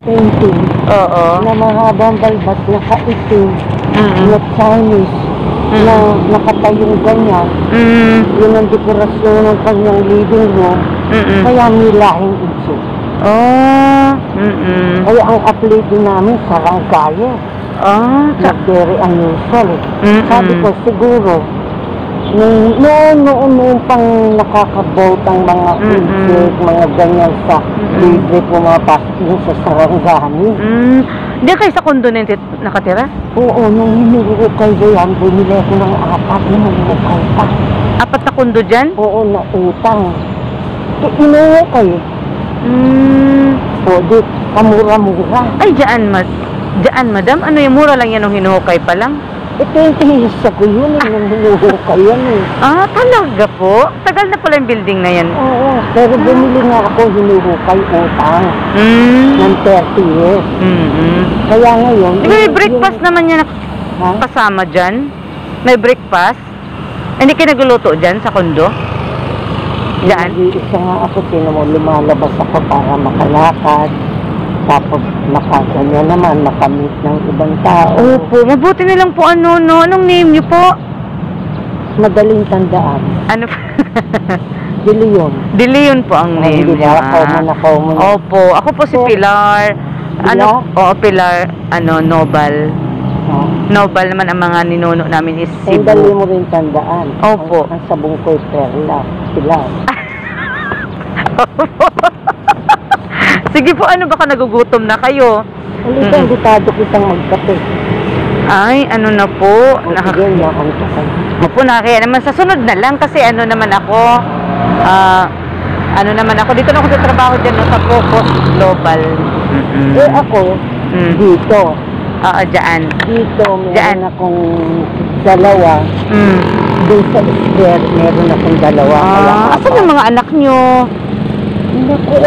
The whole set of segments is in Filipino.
painting Oo. na mahabang balbas na kaitim Mm-mm. na Chinese na nakatayong ganyan. Yun ang dekorasyon ng kanyang living room. Kaya may lahing itso. Oh. Kaya ang apelido namin Saranggaye. Na very unusual eh. Sabi ko siguro noon pang nakakabolt ang mga insect, mga ganyan sa libre pumapasok yun sa Sarangani. Hindi kayo sa kondo na nakatira? Oo, nung hinihukay ko yan, bumili ako ng 4 hinihukay pa. 4 na kondo dyan? Oo, na utang. Inuhukay eh. O, di, kamura-mura. Ay, dyan, madam. Ano yung mura lang yan nung hinuhukay pa lang? 20 years ago yun eh, nung hinuhukay yan eh. Ah, talaga po? Tagal na pala yung building na yan. Oo, pero bumili nga ako hinuhukay utang ng 30 years. Kaya ngayon... Di ba may breakfast naman yan kasama dyan? May breakfast? Hindi kayo nagluluto dyan sa kondo? Dyan? Isa nga ako, lumalabas ako para makalakad. Tapos makaganya naman, makamit ng ibang tao. Opo, mabuti nilang po anong name niyo po? Madaling tandaan. Ano? De Leon. De Leon po ang name niya. Common. Opo, ako po si Pilar. Pilar, Nobel. Nobel naman ang mga ninuno namin is Cebu. Dali mo rin tandaan. Opo. Ang sabong ko'y Perla. Pilar. Sige po, baka nagugutom na kayo? Halika, invitado kitang magkape. Ay, na po? Sige, nakanto ka. Opo, kaya naman sa sunod na lang kasi naman ako, dito na ako sa trabaho dyan sa Focus Global. Ako, dito. Oo, dyan. Dito, meron akong 2. Doon sa square, meron akong 2. Asan yung mga anak nyo? Naku,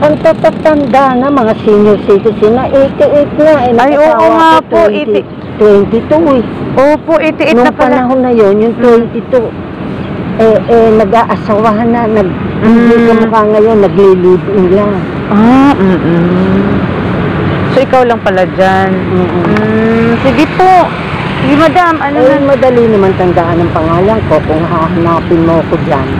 ang tatatanda na mga senior citizen na 88 na. Ay, oo nga po, 22 eh. Opo, 88 na pala. Nung panahon na yun, yung 22, nag-aasawahan na, hindi ka mukha ngayon, nagli-live-in lang. So, ikaw lang pala dyan. Sige po. Sige, madam, madali naman tandaan ang pangalan ko kung hahanapin mo ko dyan.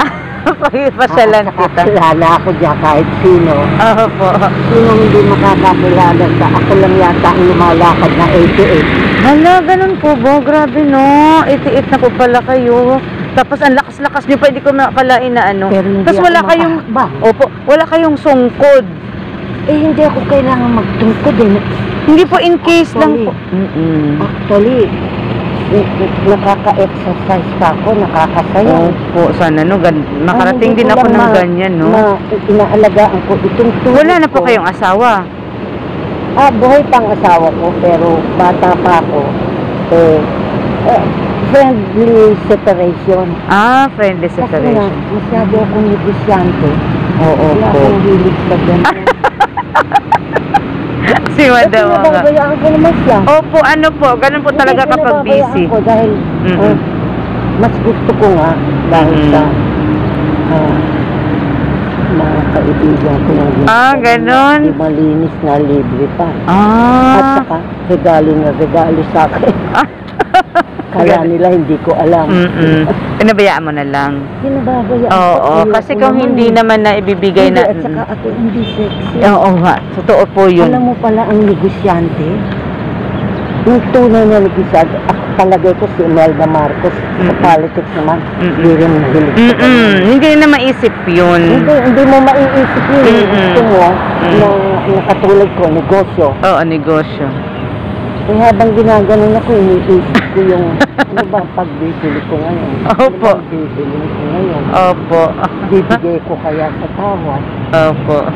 Pasyalan kita. Kilala ako dyan kahit sino. Opo. Sino hindi makakakilala sa ako lang yata ang lumalakad na 88. Hala, ganun po ba? Grabe no. 88 na po pala kayo. Tapos ang lakas-lakas nyo pa, hindi ko makalain na Tapos wala kayong, wala kayong sungkod. Hindi ako kailangan magtungkod eh. Hindi po in case lang po. Actually, nakaka-exercise pa ako, nakakasaya. Opo, sana makarating din ako ng ganyan, no? Inaalagaan ko itong tuloy. Wala na po kayong asawa? Buhay pang asawa ko, pero bata pa ako. Friendly separation. Friendly separation. Kasi masyado akong negosyante. Oo wala po. akong hilig sa ganyan. Si madam nga. Pinababayaan ko naman siya. Opo, ganun po talaga kapag busy. Ko dahil mas gusto ko nga dahil sa mga kaibigan ko yung ganun. Di malinis na libre pa. At saka regalo sa akin. Kaya nila hindi ko alam. Pinabayaan mo na lang. Pinababayaan ko. Oo, kasi kung hindi naman na ibibigay na... At saka ako hindi sexy. Oo nga, totoo po yun. Alam mo pala ang negosyante? Yung tunay na negosyante, ako palagay ko si Imelda Marcos sa politics naman. Hindi rin mahilig. Hindi na maisip yun. Hindi mo maiisip yun. Gusto mo na katulad ko, negosyo. Oo, negosyo. Habang ginaganon ako, iniisip ko yung pagbibili ko ngayon. Opo. Pagbibili ko ngayon. Opo. Bibigay ko kaya sa tawad. Opo.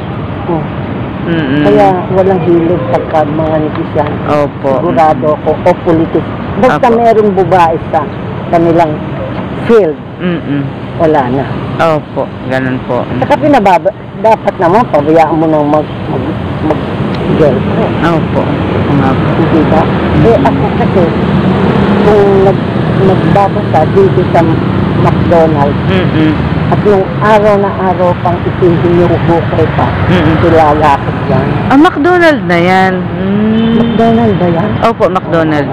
Kaya walang hilig pagka mga negosyante. Opo. Sigurado ako, o politics. Basta merong babae sa kanilang field, wala na. Opo, ganun po. Saka dapat naman, pabayaan mo nang mag-girlfriend. Opo. Diba? Ako kasi, kung nagbabasa dito sa McDonald's, At yung araw na araw pang ipihinubo ko pa, kilala ko yan. Ah, McDonald na yan. McDonald ba yan? Opo, McDonald.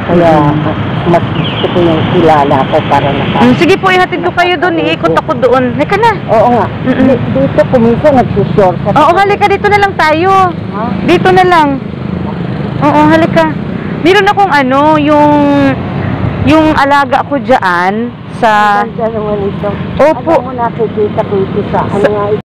Kaya mas gusto ko yung kilala ko para Sige po, ihatid ko kayo doon. Iikot ako doon. Halika na. Oo nga. Dito kuminsan nagsushort. Oo, halika. Dito na lang tayo. Ha? Dito na lang. Oo, halika. Meron akong yung alaga ko dyan sa... Ganda naman ito. Opo. Alam mo, nakikita ko ito sa ano nga